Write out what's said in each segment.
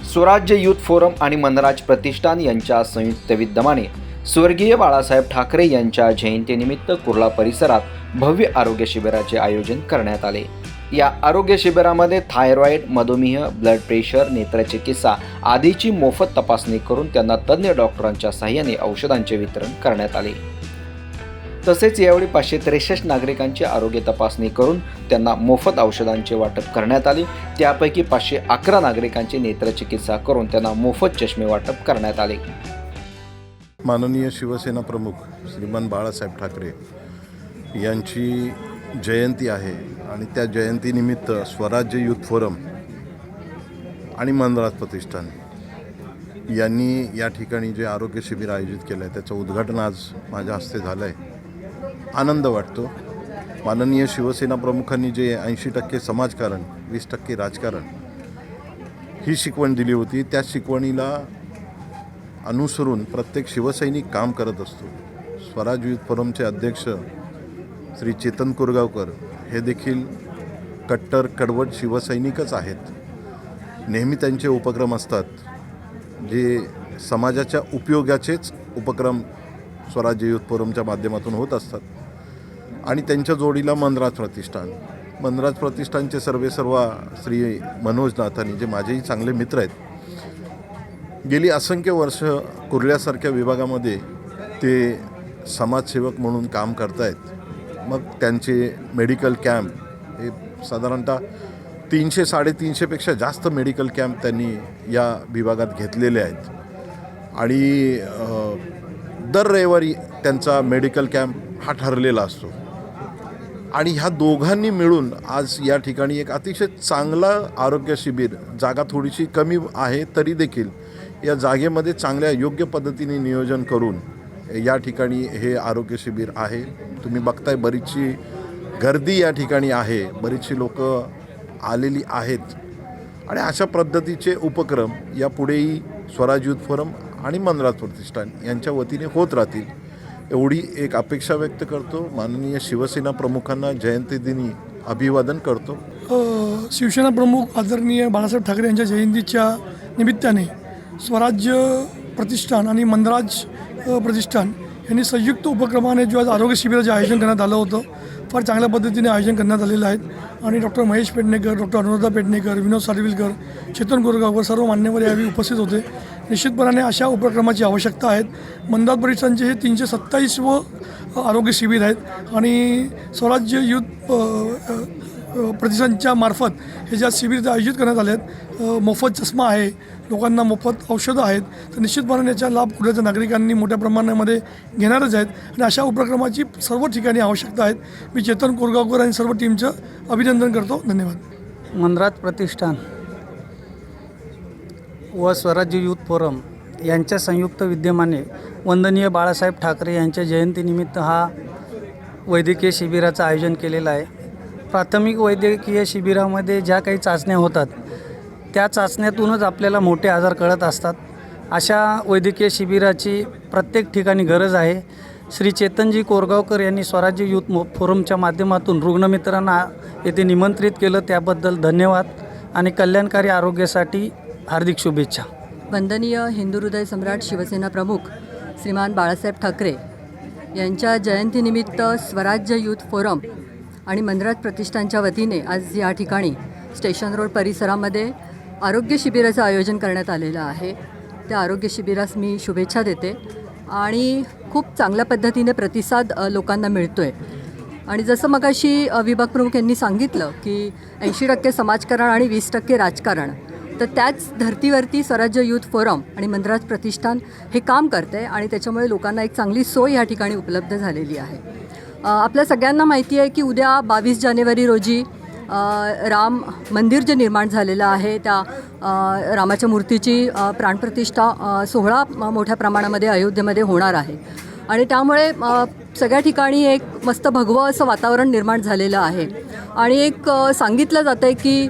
स्वराज्य youth forum आणि मनराज प्रतिष्ठान यांच्या संयुक्त विद्यमाने स्वर्गीय बाळासाहेब ठाकरे यांच्या जयंतीनिमित्त कुर्ला परिसरात भव्य आरोग्य शिबिराचे आयोजन करण्यात आले। या आरोग्य शिबिरामध्ये थायरॉइड, मधुमेह, ब्लड प्रेशर, नेत्रचिकित्सा आदीची मोफत तपासणी करून त्यांना तज्ञ डॉक्टरांच्या सहाय्याने औषधांचे वितरण करण्यात आले। तसेच यावेळी 563 नागरिकांची आरोग्य तपासणी करून त्यांना मोफत औषधांचे वाटप करण्यात आले। त्यापैकी 511 नागरिकांची नेत्रचिकित्सा करून त्यांना मोफत चष्मे वाटप करण्यात आले। माननीय शिवसेना प्रमुख श्रीमान बाळासाहेब ठाकरे यांची जयंती आहे आणि त्या जयंतीनिमित्त स्वराज्य युथ फोरम आणि मनराज प्रतिष्ठान यांनी या ठिकाणी जे आरोग्य शिबिर आयोजित केलं आहे त्याचं उद्घाटन आज माझ्या हस्ते झालं आहे। आनंद वाटतो। माननीय शिवसेना प्रमुखांनी जे 80% समाजकारण 20% राजकारण ही शिकवण दिली होती, त्या शिकवणीला अनुसरून प्रत्येक शिवसैनिक काम करत असतो। स्वराज युथ फोरमचे अध्यक्ष श्री चेतन कोरगावकर हे देखील कट्टर कडवट शिवसैनिकच आहेत। नेहमी त्यांचे उपक्रम असतात जे समाजाच्या उपयोगाचेच उपक्रम स्वराज्य युथ फोरमच्या माध्यमातून होत असतात। आणि त्यांच्या जोडीला मनराज प्रतिष्ठानचे सर्वेसर्वा श्री मनोज नाथानी जे माझेही चांगले मित्र आहेत, गेली असंख्य वर्ष कुर्ल्यासारख्या विभागामध्ये ते समाजसेवक म्हणून काम करतायत। मग त्यांचे मेडिकल कॅम्प हे साधारणतः 300-350पेक्षा जास्त मेडिकल कॅम्प त्यांनी या विभागात घेतलेले आहेत आणि दर रविवारी त्यांचा मेडिकल कॅम्प हा ठरलेला असतो। आणि ह्या दोघांनी मिळून आज या ठिकाणी एक अतिशय चांगला आरोग्य शिबिर, जागा थोडीशी कमी आहे तरी देखील या जागेमध्ये चांगल्या योग्य पद्धतीने नियोजन करून या ठिकाणी हे आरोग्य शिबिर आहे। तुम्ही बघताय बरीचशी गर्दी या ठिकाणी आहे, बरीचशी लोक आलेली आहेत आणि अशा पद्धतीचे उपक्रम यापुढेही स्वराज युथ फोरम आणि मनराज प्रतिष्ठान यांच्या वतीने होत राहतील एवढी एक अपेक्षा व्यक्त करतो। माननीय शिवसेना प्रमुखांना जयंतीदिनी अभिवादन करतो। शिवसेना प्रमुख आदरणीय बाळासाहेब ठाकरे यांच्या जयंतीच्या निमित्ताने स्वराज्य प्रतिष्ठान आणि मनराज प्रतिष्ठान यांनी संयुक्त उपक्रमाने जो आज आरोग्य शिबिराचे आयोजन करण्यात आलं होतं, फार चांगल्या पद्धतीने आयोजन करण्यात आलेलं आहे। आणि डॉक्टर महेश पेडणेकर, डॉक्टर अनुराधा पेडणेकर, विनोद सारविलकर, चेतन कोरगावकर सर्व मान्यवर यावेळी उपस्थित होते। निश्चितपणाने अशा उपक्रमाची आवश्यकता आहे। मनराज प्रतिष्ठानचे हे 327वे आरोग्य शिबिर आहेत आणि स्वराज्य युथ प्रतिष्ठानच्या मार्फत हे ज्या शिबिर आयोजित करण्यात आले आहेत, मोफत चष्मा आहे, लोकांना मोफत औषधं आहेत, तर निश्चितपणे याचा लाभ कुर्ल्याच्या नागरिकांनी मोठ्या प्रमाणामध्ये घेणारच आहेत आणि अशा उपक्रमाची सर्व ठिकाणी आवश्यकता आहे। मी चेतन कोरगावकर आणि सर्व टीमचं अभिनंदन करतो। धन्यवाद। मनराज प्रतिष्ठान व स्वराज्य युथ फोरम यांच्या संयुक्त विद्यमाने वंदनीय बाळासाहेब ठाकरे यांच्या जयंतीनिमित्त हा वैद्यकीय शिबिराचं आयोजन केलेलं आहे। प्राथमिक वैद्यकीय शिबिरामध्ये ज्या काही चाचण्या होतात त्या चाचण्यातूनच आपल्याला मोठे आजार कळत असतात। अशा वैद्यकीय शिबिराची प्रत्येक ठिकाणी गरज आहे। श्री चेतनजी कोरगावकर यांनी स्वराज्य युथ फोरमच्या माध्यमातून रुग्णमित्रांना येथे निमंत्रित केलं, त्याबद्दल धन्यवाद आणि कल्याणकारी आरोग्यासाठी हार्दिक शुभेच्छा। वंदनीय हिंदू हृदय सम्राट शिवसेना प्रमुख श्रीमान बाळासाहेब ठाकरे यांच्या जयंतीनिमित्त स्वराज्य युथ फोरम आणि मनराज प्रतिष्ठानच्या वतीने आज या ठिकाणी स्टेशन रोड परिसरामध्ये आरोग्य शिबिराचं आयोजन करण्यात आलेलं आहे। त्या आरोग्य शिबिरास मी शुभेच्छा देते आणि खूप चांगल्या पद्धतीने प्रतिसाद लोकांना मिळतो आहे। आणि जसं मगाशी विभाग प्रमुख यांनी सांगितलं की 80% समाजकारण आणि 20% राजकारण, तर त्याच धर्तीवरती स्वराज्य युथ फोरम आणि मनराज प्रतिष्ठान हे काम करते आणि त्याच्यामुळे लोकांना एक चांगली सोय या ठिकाणी उपलब्ध झालेली आहे। आपल्या सगळ्यांना माहिती आहे की उद्या 22 जानेवारी रोजी राम मंदिर जे निर्माण झालेलं आहे त्या रामाच्या मूर्तीची प्राणप्रतिष्ठा सोहळा मोठ्या प्रमाणामध्ये अयोध्येमध्ये होणार आहे आणि त्यामुळे सगळ्या ठिकाणी एक मस्त भगवं असं वातावरण निर्माण झालेलं आहे आणि एक सांगितलं जातं आहे की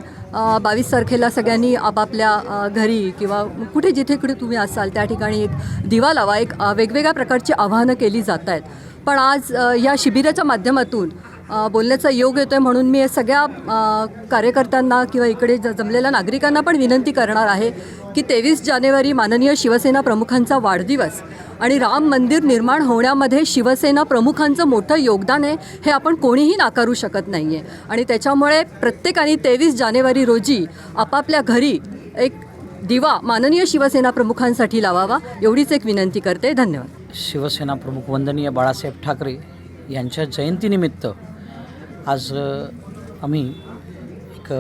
22 तारखेला सगळ्यांनी आपापल्या घरी किंवा कुठे जिथे तुम्ही असाल त्या ठिकाणी एक दिवा लावा। एक वेगवेगळ्या प्रकारची आव्हानं केली जात आहेत, पण आज या शिबिराच्या माध्यमातून बोलण्याचा योग येतो आहे, म्हणून मी सगळ्या कार्यकर्त्यांना किंवा इकडे जमलेल्या नागरिकांना पण विनंती करणार आहे की 23 जानेवारी माननीय शिवसेना प्रमुखांचा वाढदिवस आणि राम मंदिर निर्माण होण्यामध्ये शिवसेना प्रमुखांचं मोठं योगदान आहे, हे आपण कोणीही नाकारू शकत नाही आहे. आणि त्याच्यामुळे प्रत्येकाने 23 जानेवारी रोजी आपापल्या घरी एक दिवा माननीय शिवसेना प्रमुखांसाठी लावावा, एवढीच एक विनंती करते. धन्यवाद. शिवसेना प्रमुख वंदनीय बाळासाहेब ठाकरे यांच्या जयंतीनिमित्त आज आम्ही एक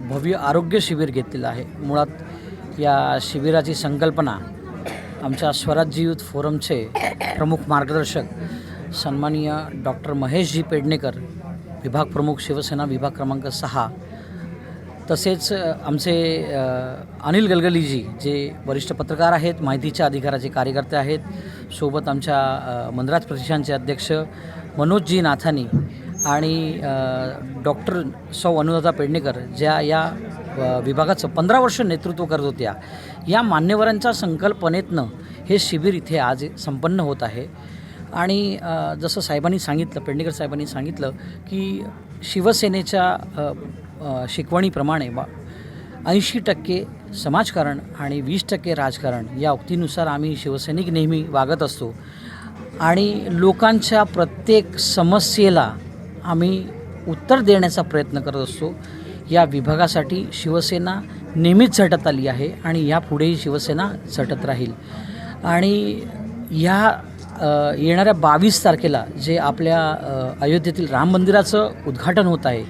भव्य आरोग्य शिबिर घेतलेलं आहे. मुळात या शिबिराची संकल्पना आमच्या स्वराज्य युथ फोरमचे प्रमुख मार्गदर्शक सन्माननीय डॉक्टर महेशजी पेडणेकर, विभाग प्रमुख शिवसेना विभाग क्रमांक 6, तसेच आमचे अनिल गलगलीजी जे वरिष्ठ पत्रकार आहेत, माहितीच्या अधिकाराचे कार्यकर्ते आहेत, सोबत आमच्या मंदराज प्रतिष्ठानचे अध्यक्ष मनोजजी नाथानी आणि डॉक्टर सौ अनुराधा पेडणेकर ज्या या विभागाचं 15 वर्ष नेतृत्व करत होत्या, या मान्यवरांच्या संकल्पनेतनं हे शिबिर इथे आज संपन्न होत आहे. आणि जसं साहेबांनी सांगितलं, पेडणेकर साहेबांनी सांगितलं की शिवसेनेच्या शिकवणीप्रमाणे 80% समाजकारण आणि 20% राजकारण या उक्तीनुसार आम्ही शिवसैनिक नेहमी वागत असतो आणि लोकांच्या प्रत्येक समस्येला आम्ही उत्तर देण्याचा प्रयत्न करत असतो. या विभागासाठी शिवसेना नेहमीच झटत आली आहे आणि यापुढेही शिवसेना झटत राहील. आणि ह्या येणाऱ्या 22 तारखेला जे आपल्या अयोध्येतील राम मंदिराचं उद्घाटन होत आहे,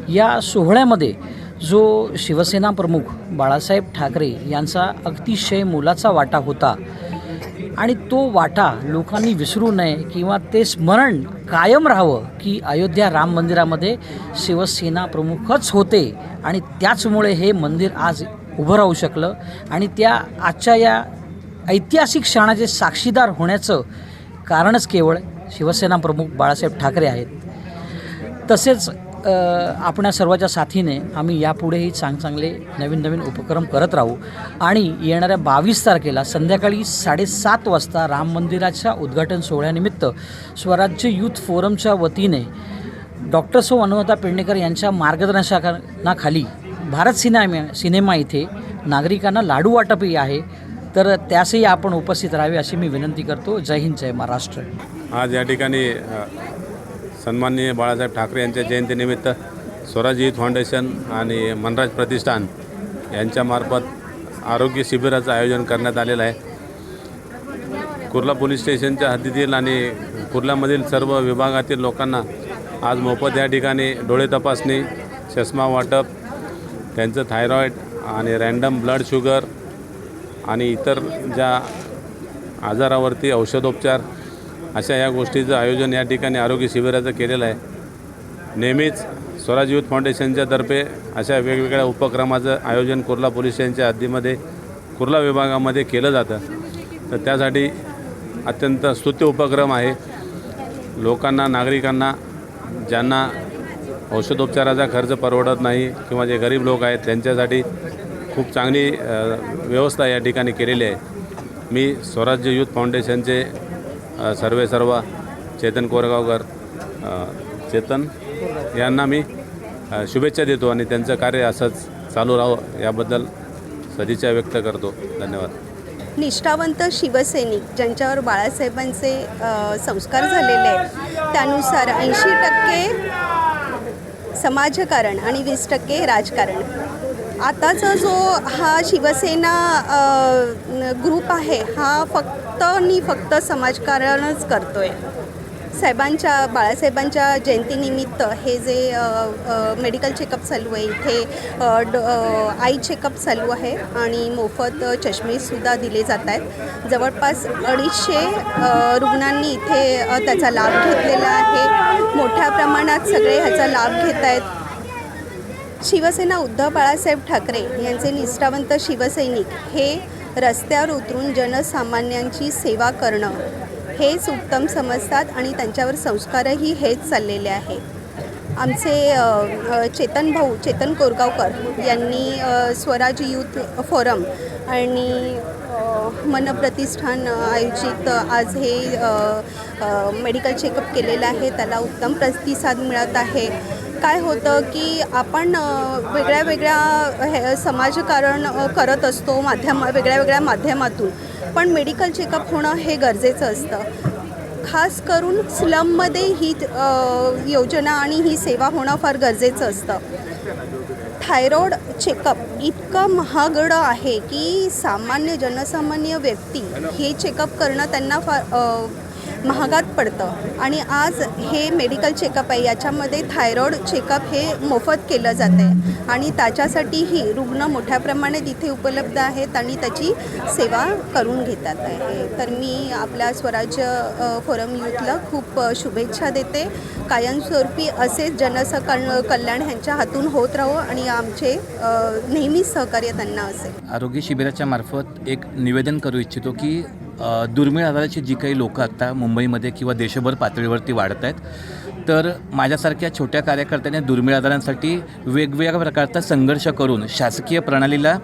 या सोहळ्यामध्ये जो शिवसेना प्रमुख बाळासाहेब ठाकरे यांचा अतिशय मोलाचा वाटा होता आणि तो वाटा लोकांनी विसरू नये किंवा ते स्मरण कायम राहावं की अयोध्या राम मंदिरामध्ये शिवसेना प्रमुखच होते आणि त्याचमुळे हे मंदिर आज उभं राहू शकलं आणि त्या आजच्या या ऐतिहासिक क्षणाचे साक्षीदार होण्याचं कारणच केवळ शिवसेना प्रमुख बाळासाहेब ठाकरे आहेत. तसेच आपणा सर्वांच्या साथीने आम्ही यापुढेही चांगले नवीन उपक्रम करत राहू आणि येणाऱ्या 22 तारखेला संध्याकाळी 7:30 वाजता राम मंदिराच्या उद्घाटन सोहळ्यानिमित्त स्वराज्य युथ फोरमच्या वतीने डॉक्टर सौ अनुराधा पेडणेकर यांच्या मार्गदर्शनाखाली भारत सिनेमा इथे नागरिकांना लाडू वाटपही आहे, तर त्यासही आपण उपस्थित राहावे अशी मी विनंती करतो. जय हिंद, जय महाराष्ट्र. आज या ठिकाणी सन्माननीय बाळासाहेब ठाकरे यांच्या जयंतीनिमित्त स्वराज्य युथ फाउंडेशन आणि मनराज प्रतिष्ठान यांच्यामार्फत आरोग्य शिबिराचं आयोजन करण्यात आलेलं आहे. कुर्ला पोलीस स्टेशनच्या हद्दीतील आणि कुर्ल्यामधील सर्व विभागातील लोकांना आज मोफत या ठिकाणी डोळे तपासणी, चष्मा वाटप, त्यांचं थायरॉईड आणि रँडम ब्लड शुगर आणि इतर ज्या आजारावरती औषधोपचार अशा या गोष्टीचं आयोजन या ठिकाणी आरोग्य शिबिराचं केलेलं आहे. नेहमीच स्वराज युथ फाउंडेशनच्या तर्फे अशा वेगवेगळ्या उपक्रमाचं आयोजन कुर्ला पोलीस स्टेशनच्या हद्दीमध्ये कुर्ला विभागामध्ये केलं जातं. तर त्यासाठी अत्यंत स्तुत्य उपक्रम आहे. लोकांना, नागरिकांना ज्यांना औषधोपचाराचा खर्च परवडत नाही किंवा जे गरीब लोक आहेत त्यांच्यासाठी खूप चांगली व्यवस्था या ठिकाणी केलेली आहे. मी स्वराज्य युथ फाउंडेशनचे सर्व चेतन कोरेगावकर चेतन यांना मी शुभेच्छा देतो आणि त्यांचं कार्य असंच चालू राहावं याबद्दल सदिच्छा व्यक्त करतो. धन्यवाद. निष्ठावंत शिवसैनिक ज्यांच्यावर बाळासाहेबांचे संस्कार झालेले आहेत त्यानुसार 80% समाजकारण आणि 20% राजकारण. आताचा जो हा शिवसेना ग्रुप आहे हा फक्त समाजकारणच करतो आहे. बाळासाहेबांच्या जयंतीनिमित्त हे जे मेडिकल चेकअप चालू आहे, इथे आई चेकअप चालू आहे आणि मोफत चष्मेसुद्धा दिले जात आहेत. जवळपास 250 रुग्णांनी इथे त्याचा लाभ घेतलेला आहे. मोठ्या प्रमाणात सगळे ह्याचा लाभ घेत आहेत. शिवसेना उद्धव बाळासाहेब ठाकरे यांचे निष्ठावंत शिवसैनिक हे रस्त्यावर उतरून जनसामान्यांची सेवा करणं हेच उत्तम समजतात आणि त्यांच्यावर संस्कारही हेच चाललेले आहेत. आमचे चेतन कोरगावकर यांनी स्वराज यूथ फोरम आणि मन प्रतिष्ठान आयोजित आज हे मेडिकल चेकअप केलेलं आहे. त्याला उत्तम प्रतिसाद मिळत आहे. काय होतं की आपण वेगळ्या वेगळ्या समाजकारण करत असतो वेगळ्या वेगळ्या माध्यमातून, पण मेडिकल चेकअप होणं हे गरजेचं असतं. खास करून स्लममध्ये ही योजना आणि ही सेवा होणं फार गरजेचं असतं. थायरॉईड चेकअप इतकं महागडं आहे की जनसामान्य व्यक्ती हे चेकअप करणं त्यांना फार महागात पडतं. आणि आज हे मेडिकल चेकअप आहे, याच्यामध्ये थायरॉईड चेकअप हे मोफत केलं जातं आहे आणि त्याच्यासाठीही रुग्ण मोठ्या प्रमाणात इथे उपलब्ध आहेत आणि त्याची सेवा करून घेतात आहे. तर मी आपल्या स्वराज्य फोरम यूथला खूप शुभेच्छा देते. कायमस्वरूपी असेच कल्याण ह्यांच्या हातून होत राहो आणि आमचे नेहमीच सहकार्य त्यांना असेल. आरोग्य शिबिराच्या मार्फत एक निवेदन करू इच्छितो की दुर्मिळ आजाराची जी काही लोकं आत्ता मुंबईमध्ये किंवा देशभर पातळीवरती वाढत आहेत, तर माझ्यासारख्या छोट्या कार्यकर्त्याने दुर्मिळ आजारांसाठी वेगवेगळ्या प्रकारचा संघर्ष करून शासकीय प्रणालीला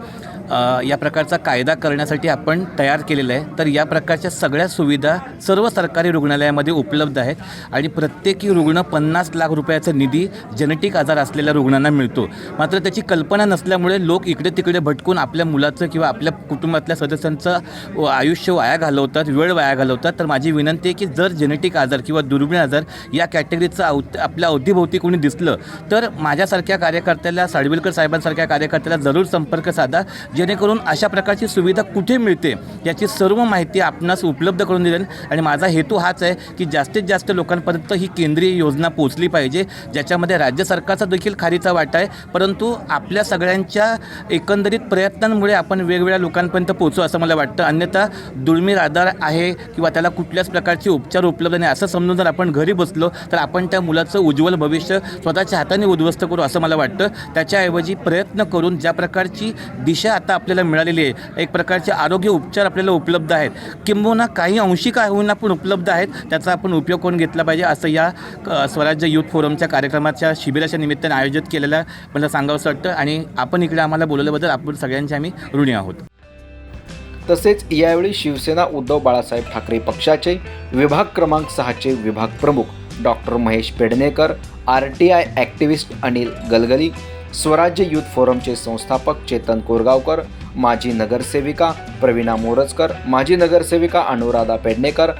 या प्रकारचा कायदा करण्यासाठी आपण तयार केलेला आहे. तर या प्रकारच्या सगळ्या सुविधा सर्व सरकारी रुग्णालयामध्ये उपलब्ध आहेत आणि प्रत्येकी रुग्ण 50 लाख रुपयाचा निधी जेनेटिक आजार असलेल्या रुग्णांना मिळतो. मात्र त्याची कल्पना नसल्यामुळे लोक इकडे तिकडे भटकून आपल्या मुलाचं किंवा आपल्या कुटुंबातल्या सदस्यांचं आयुष्य वाया घालवतात, वेळ वाया घालवतात. तर माझी विनंती आहे की जर जेनेटिक आजार किंवा दुर्मिळ आजार या कॅटेगरीचं आपल्या अवतीभोवती कोणी दिसलं तर माझ्यासारख्या कार्यकर्त्याला, साडविलकर साहेबांसारख्या कार्यकर्त्याला जरूर संपर्क साधा, जेणेकरून अशा प्रकारची सुविधा कुठे मिळते याची सर्व माहिती आपणास उपलब्ध करून दिली. आणि माझा हेतू हाच आहे की जास्तीत जास्त लोकांपर्यंत ही केंद्रीय योजना पोचली पाहिजे, ज्याच्यामध्ये राज्य सरकारचा देखील खारीचा वाटा आहे, परंतु आपल्या सगळ्यांच्या एकंदरीत प्रयत्नांमुळे आपण वेगवेगळ्या लोकांपर्यंत पोचू असं मला वाटतं. अन्यथा दुर्मिळ आजार आहे किंवा त्याला कुठल्याच प्रकारचे उपचार उपलब्ध नाही असं समजून जर आपण घरी बसलो तर आपण त्या मुलाचं उज्ज्वल भविष्य स्वतःच्या हाताने उद्ध्वस्त करू असं मला वाटतं. त्याच्याऐवजी प्रयत्न करून ज्या प्रकारची दिशा आता आपल्याला मिळालेली आहे, एक प्रकारचे आरोग्य उपचार आपल्याला उपलब्ध आहेत, किंबहुना काही अंशी काय होईना पण उपलब्ध आहेत, त्याचा आपण उपयोग करून घेतला पाहिजे असं या स्वराज्य यूथ फोरमच्या कार्यक्रमाच्या शिबिराच्या निमित्ताने आयोजित केलेलं मला सांगावंसं वाटतं. आणि आपण इकडे आम्हाला बोलवल्याबद्दल आपण सगळ्यांचे आम्ही ऋणी आहोत. तसेच यावेळी शिवसेना उद्धव बाळासाहेब ठाकरे पक्षाचे विभाग क्रमांक 6चे विभाग प्रमुख doctor Mahesh Pednekar, RTI activist Anil Galgali, स्वराज्य यूथ फोरमचे संस्थापक चेतन कोरगावकर, माजी नगरसेविका प्रवीणा मोरजकर, माजी नगरसेविका अनुराधा पेडणेकर,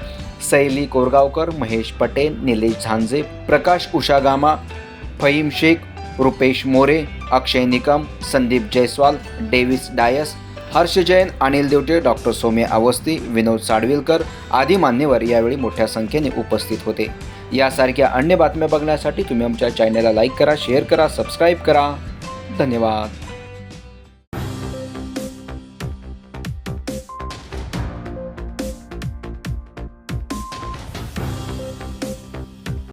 सैली कोरगावकर, महेश पटेल, निलेश झांजे, प्रकाश उषागामा, फहीम शेख, रुपेश मोरे, अक्षय निकम, संदीप जयस्वाल, डेव्हिस डायस, हर्ष जैन, अनिल देवटे, डॉक्टर सौम्य अवस्थी, विनोद साडविलकर आदी मान्यवर यावेळी मोठ्या संख्येने उपस्थित होते. यासारख्या अन्य बातम्या बघण्यासाठी तुम्ही आमच्या चॅनलला लाईक करा, शेअर करा, सबस्क्राईब करा. धन्यवाद.